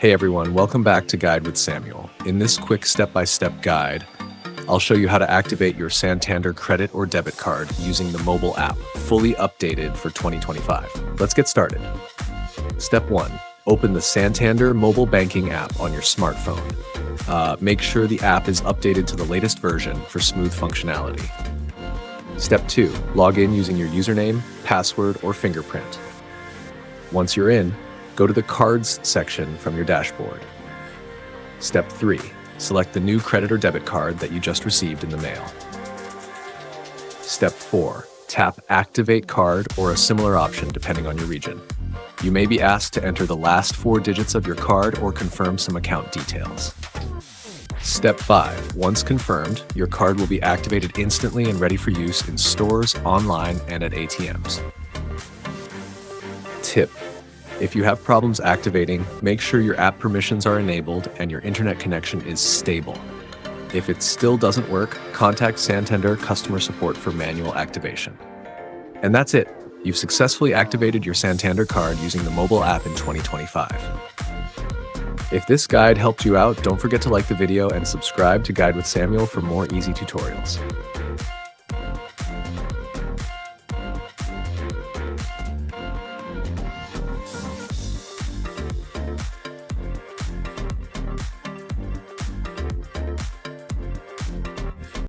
Hey everyone, welcome back to Guide with Samuel. In this quick step-by-step guide, I'll show you how to activate your Santander credit or debit card using the mobile app, fully updated for 2025. Let's get started. Step 1. Open the Santander mobile banking app on your smartphone. Make sure the app is updated to the latest version for smooth functionality. Step 2. Log in using your username, password, or fingerprint. Once you're in, go to the Cards section from your dashboard. Step 3. Select the new credit or debit card that you just received in the mail. Step 4. Tap Activate Card or a similar option depending on your region. You may be asked to enter the last 4 digits of your card or confirm some account details. Step 5. Once confirmed, your card will be activated instantly and ready for use in stores, online, and at ATMs. Tip: if you have problems activating, make sure your app permissions are enabled and your internet connection is stable. If it still doesn't work, contact Santander customer support for manual activation. And that's it. You've successfully activated your Santander card using the mobile app in 2025. If this guide helped you out, don't forget to like the video and subscribe to Guide with Samuel for more easy tutorials.